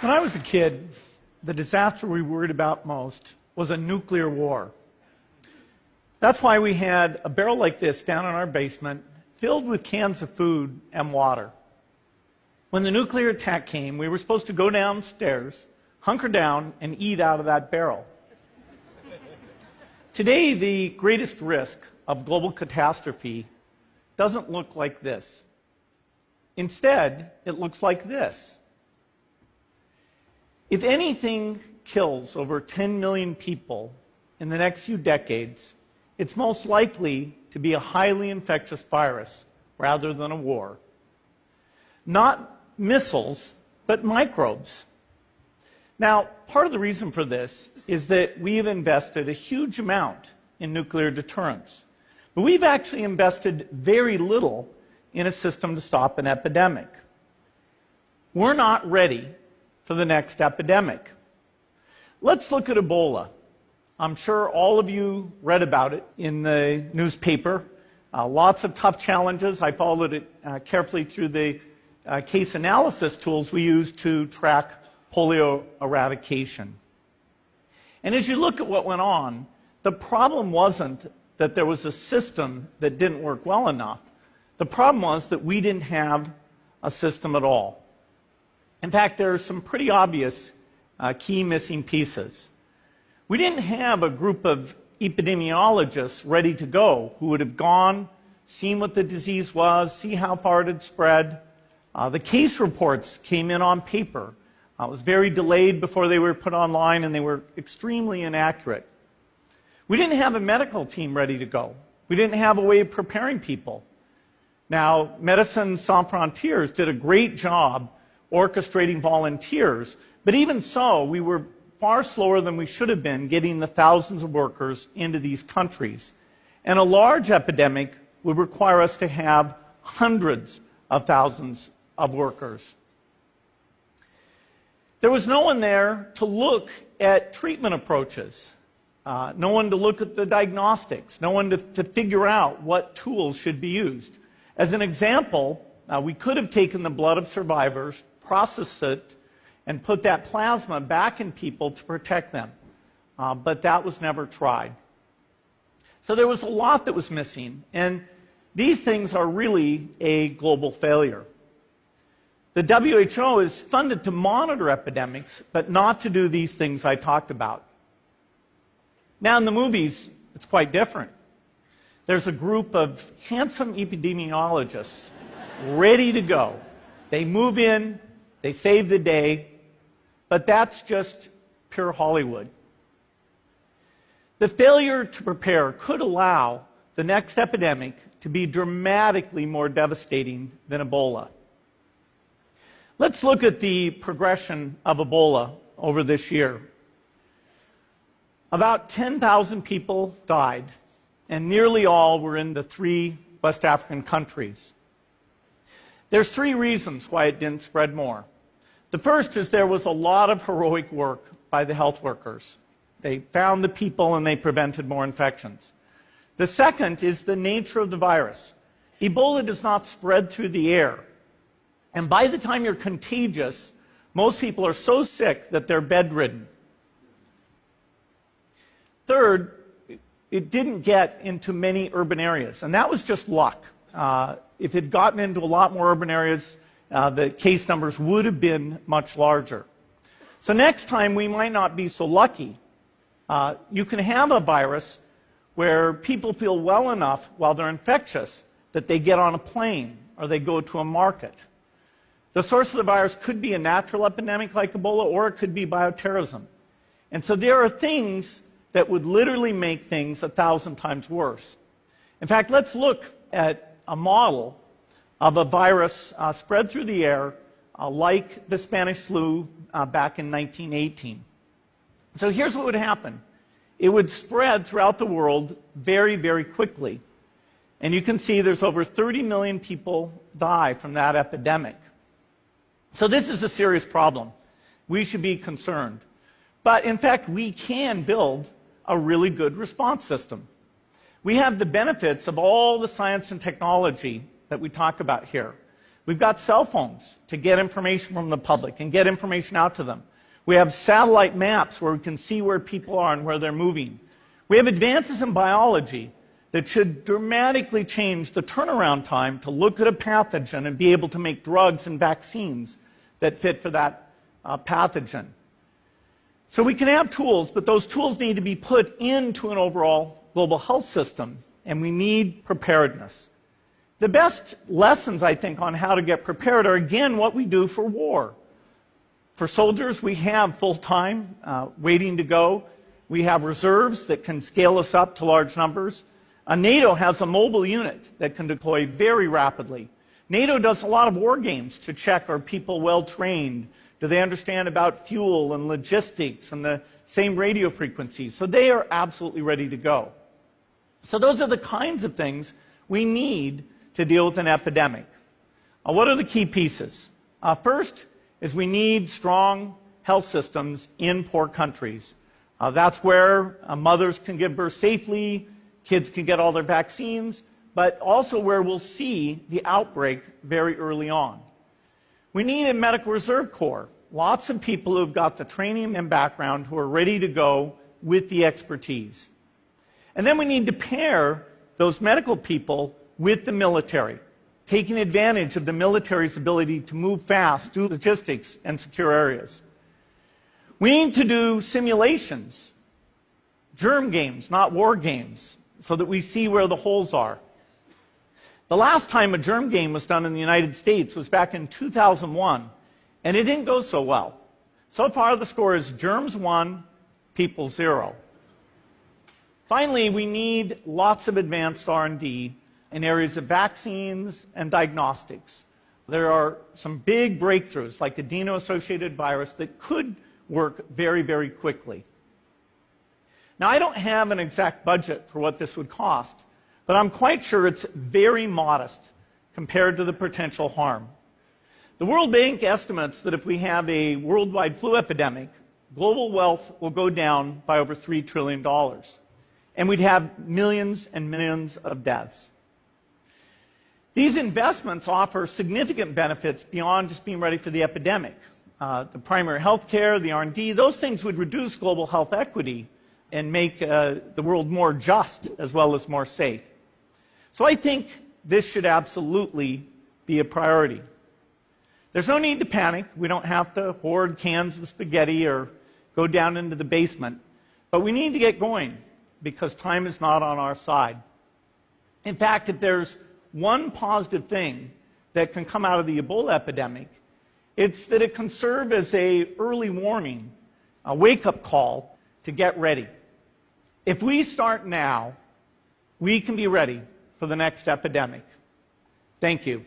When I was a kid, the disaster we worried about most was a nuclear war. That's why we had a barrel like this down in our basement filled with cans of food and water. When the nuclear attack came, we were supposed to go downstairs, hunker down, and eat out of that barrel. Today, the greatest risk of global catastrophe doesn't look like this. Instead, it looks like this. If anything kills over 10 million people in the next few decades, it's most likely to be a highly infectious virus rather than a war. Not missiles, but microbes. Now, part of the reason for this is that we have invested a huge amount in nuclear deterrence. But we've actually invested very little in a system to stop an epidemic. We're not ready for the next epidemic. Let's look at Ebola. I'm sure all of you read about it in the newspaper. Lots of tough challenges. I followed it carefully through the case analysis tools we use to track polio eradication. And as you look at what went on, the problem wasn't that there was a system that didn't work well enough. The problem was that we didn't have a system at all. In fact, there are some pretty obvious key missing pieces. We didn't have a group of epidemiologists ready to go who would have gone, seen what the disease was, see how far it had spread. The case reports came in on paper. It was very delayed before they were put online, and they were extremely inaccurate. We didn't have a medical team ready to go. We didn't have a way of preparing people. Now, Médecins Sans Frontières did a great job orchestrating volunteers, but even so, we were far slower than we should have been getting the thousands of workers into these countries. And a large epidemic would require us to have hundreds of thousands of workers. There was no one there to look at treatment approaches, no one to look at the diagnostics, no one to figure out what tools should be used. As an example, we could have taken the blood of survivors, processed it, and put that plasma back in people to protect them. But that was never tried. So there was a lot that was missing, and these things are really a global failure. The WHO is funded to monitor epidemics, but not to do these things I talked about. Now in the movies, it's quite different. There's a group of handsome epidemiologists ready to go. They move in, they save the day, but that's just pure Hollywood. The failure to prepare could allow the next epidemic to be dramatically more devastating than Ebola. Let's look at the progression of Ebola over this year. About 10,000 people died, and nearly all were in the 3 West African countries. There's 3 reasons why it didn't spread more. The first is there was a lot of heroic work by the health workers. They found the people and they prevented more infections. The second is the nature of the virus. Ebola does not spread through the air. And by the time you're contagious, most people are so sick that they're bedridden. Third, it didn't get into many urban areas, and that was just luck. If it had gotten into a lot more urban areas, the case numbers would have been much larger. So next time, we might not be so lucky. You can have a virus where people feel well enough while they're infectious that they get on a plane or they go to a market. The source of the virus could be a natural epidemic like Ebola, or it could be bioterrorism. And so there are things that would literally make things 1,000 times worse. In fact, let's look at a model of a virus spread through the air like the Spanish flu back in 1918. So here's what would happen. It would spread throughout the world very, very quickly. And you can see there's over 30 million people die from that epidemic. So this is a serious problem. We should be concerned. But in fact, we can build a really good response system. We have the benefits of all the science and technology that we talk about here. We've got cell phones to get information from the public and get information out to them. We have satellite maps where we can see where people are and where they're moving. We have advances in biology that should dramatically change the turnaround time to look at a pathogen and be able to make drugs and vaccines that fit for that pathogen. So we can have tools, but those tools need to be put into an overall global health system, and we need preparedness. The best lessons, I think, on how to get prepared are, again, what we do for war. For soldiers, we have full-time, waiting to go. We have reserves that can scale us up to large numbers. NATO has a mobile unit that can deploy very rapidly. NATO does a lot of war games to check, are people well-trained? Do they understand about fuel and logistics and the same radio frequencies? So they are absolutely ready to go. So those are the kinds of things we need to deal with an epidemic. What are the key pieces? First is we need strong health systems in poor countries. That's where mothers can give birth safely, kids can get all their vaccines, but also where we'll see the outbreak very early on. We need a medical reserve corps. Lots of people who've got the training and background who are ready to go with the expertise. And then we need to pair those medical people with the military, taking advantage of the military's ability to move fast, do logistics, and secure areas. We need to do simulations, germ games, not war games, so that we see where the holes are. The last time a germ game was done in the United States was back in 2001, and it didn't go so well. So far, the score is germs 1, people 0. Finally, we need lots of advanced R&D in areas of vaccines and diagnostics. There are some big breakthroughs, like adeno-associated virus, that could work very, very quickly. Now, I don't have an exact budget for what this would cost, but I'm quite sure it's very modest compared to the potential harm. The World Bank estimates that if we have a worldwide flu epidemic, global wealth will go down by over $3 trillion, and we'd have millions and millions of deaths. These investments offer significant benefits beyond just being ready for the epidemic. The primary health care, the R&D, those things would reduce global health equity and make the world more just as well as more safe. So I think this should absolutely be a priority. There's no need to panic. We don't have to hoard cans of spaghetti or go down into the basement. But we need to get going because time is not on our side. In fact, if there's one positive thing that can come out of the Ebola epidemic, it's that it can serve as an early warning, a wake-up call to get ready. If we start now, we can be ready for the next epidemic. Thank you.